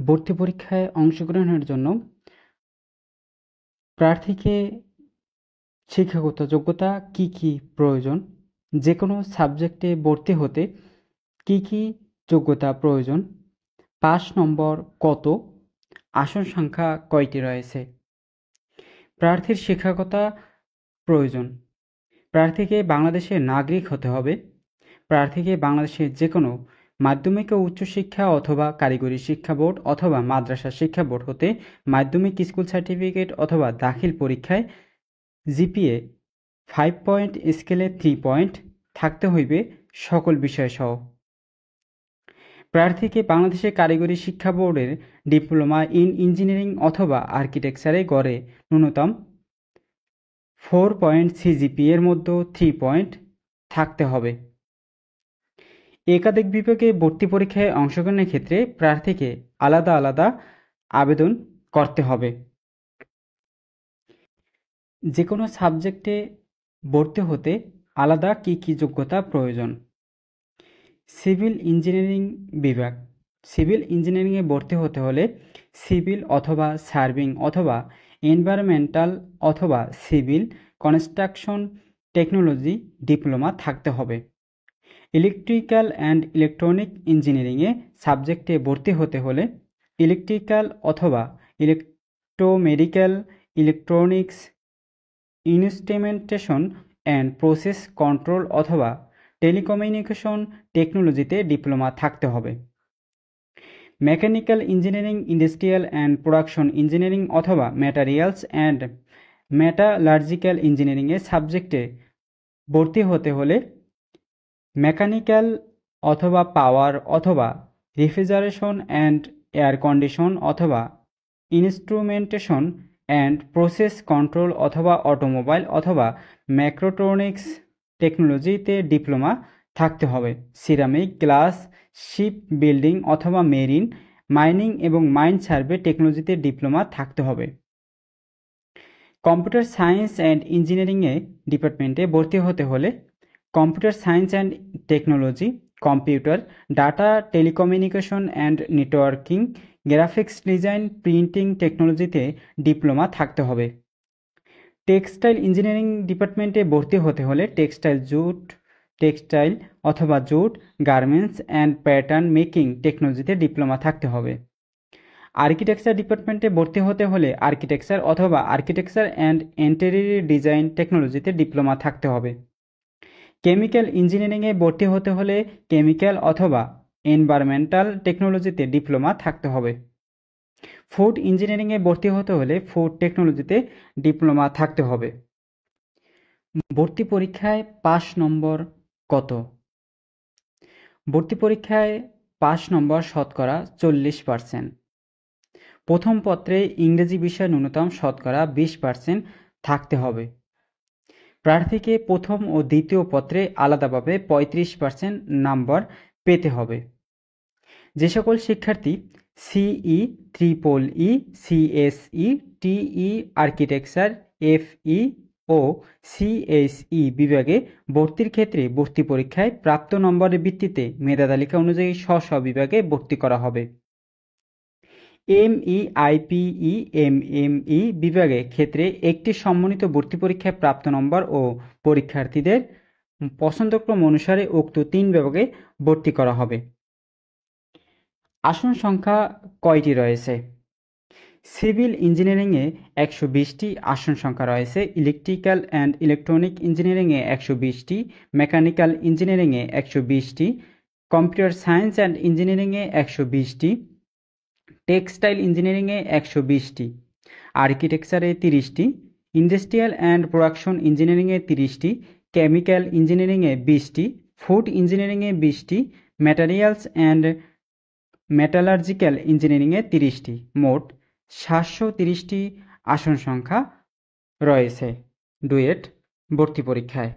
ভর্তি পরীক্ষায় অংশগ্রহণের জন্য প্রার্থীকে শিক্ষাগত যোগ্যতা কি কি প্রয়োজন, যে কোনো সাবজেক্টে ভর্তি হতে কি কি যোগ্যতা প্রয়োজন, পাস নম্বর কত, আসন সংখ্যা কয়টি রয়েছে। প্রার্থীর শিক্ষাগত প্রয়োজন: প্রার্থীকে বাংলাদেশের নাগরিক হতে হবে। প্রার্থীকে বাংলাদেশের যে কোনো মাধ্যমিক ও উচ্চশিক্ষা অথবা কারিগরি শিক্ষা বোর্ড অথবা মাদ্রাসা শিক্ষা বোর্ড হতে মাধ্যমিক স্কুল সার্টিফিকেট অথবা দাখিল পরীক্ষায় জিপিএ 5 পয়েন্ট স্কেলে 3 পয়েন্ট থাকতে হইবে সকল বিষয়সহ। প্রার্থীকে বাংলাদেশের কারিগরি শিক্ষা বোর্ডের ডিপ্লোমা ইন ইঞ্জিনিয়ারিং অথবা আর্কিটেকচারে গড়ে ন্যূনতম 4 পয়েন্ট সিজিপিএ এর মধ্যে 3 পয়েন্ট থাকতে হবে। একাধিক বিভাগে ভর্তি পরীক্ষায় অংশগ্রহণের ক্ষেত্রে প্রার্থীকে আলাদা আলাদা আবেদন করতে হবে। যে কোনো সাবজেক্টে ভর্তি হতে আলাদা কি কি যোগ্যতা প্রয়োজন। সিভিল ইঞ্জিনিয়ারিং বিভাগ: সিভিল ইঞ্জিনিয়ারিংয়ে ভর্তি হতে হলে সিভিল অথবা সার্ভিং অথবা এনভায়রনমেন্টাল অথবা সিভিল কনস্ট্রাকশন টেকনোলজি ডিপ্লোমা থাকতে হবে। ইলেকট্রিক্যাল অ্যান্ড ইলেকট্রনিক ইঞ্জিনিয়ারিংয়ে সাবজেক্টে ভর্তি হতে হলে ইলেকট্রিক্যাল অথবা electromedical, electronics, instrumentation and process control অথবা টেলিকমিউনিকেশন টেকনোলজিতে ডিপ্লোমা থাকতে হবে। Mechanical engineering, industrial and production engineering অথবা ম্যাটেরিয়ালস অ্যান্ড মেটালার্জিক্যাল ইঞ্জিনিয়ারিংয়ে সাবজেক্টে ভর্তি হতে হলে মেকানিক্যাল অথবা পাওয়ার অথবা রেফ্রিজারেশন অ্যান্ড এয়ার কন্ডিশন অথবা ইনস্ট্রুমেন্টেশন অ্যান্ড প্রসেস কন্ট্রোল অথবা অটোমোবাইল অথবা ম্যাক্রোট্রনিক্স টেকনোলজিতে ডিপ্লোমা থাকতে হবে। সিরামিক, গ্লাস, শিপ বিল্ডিং অথবা মেরিন, মাইনিং এবং মাইন সার্ভে টেকনোলজিতে ডিপ্লোমা থাকতে হবে। কম্পিউটার সায়েন্স অ্যান্ড ইঞ্জিনিয়ারিংয়ে ডিপার্টমেন্টে ভর্তি হতে হলে computer science and technology, computer, data, telecommunication and networking, graphics design, printing টেকনোলজিতে ডিপ্লোমা থাকতে হবে। টেক্সটাইল ইঞ্জিনিয়ারিং ডিপার্টমেন্টে ভর্তি হতে হলে টেক্সটাইল অথবা jute, garments and pattern making টেকনোলজিতে ডিপ্লোমা থাকতে হবে। আর্কিটেকচার ডিপার্টমেন্টে ভর্তি হতে হলে আর্কিটেকচার অথবা আর্কিটেকচার অ্যান্ড ইন্টেরিয়র ডিজাইন টেকনোলজিতে ডিপ্লোমা থাকতে হবে। কেমিক্যাল ইঞ্জিনিয়ারিংয়ে ভর্তি হতে হলে কেমিক্যাল অথবা এনভায়রনমেন্টাল টেকনোলজিতে ডিপ্লোমা থাকতে হবে। ফুড ইঞ্জিনিয়ারিংয়ে ভর্তি হতে হলে ফুড টেকনোলজিতে ডিপ্লোমা থাকতে হবে। ভর্তি পরীক্ষায় পাস নম্বর কত? ভর্তি পরীক্ষায় পাস নম্বর শতকরা 40%। প্রথম পত্রে ইংরেজি বিষয়ে ন্যূনতম শতকরা 20% থাকতে হবে। প্রার্থীকে প্রথম ও দ্বিতীয় পত্রে আলাদাভাবে 35% নম্বর পেতে হবে। যে সকল শিক্ষার্থী সিই, EEE, CSE, TE, architecture, FE ও CSE বিভাগে ভর্তির ক্ষেত্রে ভর্তি পরীক্ষায় প্রাপ্ত নম্বরের ভিত্তিতে মেধা তালিকা অনুযায়ী স্ব বিভাগে ভর্তি করা হবে। ME, IPE, MME বিভাগে ক্ষেত্রে একটি সম্মানিত ভর্তি পরীক্ষায় প্রাপ্ত নম্বর ও পরীক্ষার্থীদের পছন্দক্রম অনুসারে উক্ত 3 বিভাগে ভর্তি করা হবে। আসন সংখ্যা কয়টি রয়েছে? সিভিল ইঞ্জিনিয়ারিংয়ে 120টি আসন সংখ্যা রয়েছে। ইলেকট্রিক্যাল অ্যান্ড ইলেকট্রনিক ইঞ্জিনিয়ারিংয়ে 120টি, মেকানিক্যাল ইঞ্জিনিয়ারিংয়ে 120টি, কম্পিউটার সায়েন্স অ্যান্ড ইঞ্জিনিয়ারিংয়ে 120টি, টেক্সটাইল ইঞ্জিনিয়ারিংয়ে 120টি, আর্কিটেকচারে 30টি, ইন্ডাস্ট্রিয়াল অ্যান্ড প্রোডাকশন ইঞ্জিনিয়ারিংয়ে 30টি, কেমিক্যাল ইঞ্জিনিয়ারিংয়ে 20টি, ফুড ইঞ্জিনিয়ারিংয়ে 20টি, ম্যাটেরিয়ালস অ্যান্ড মেটালার্জিক্যাল ইঞ্জিনিয়ারিংয়ে 30টি। মোট 730টি আসন সংখ্যা রয়েছে ডুয়েট ভর্তি পরীক্ষায়।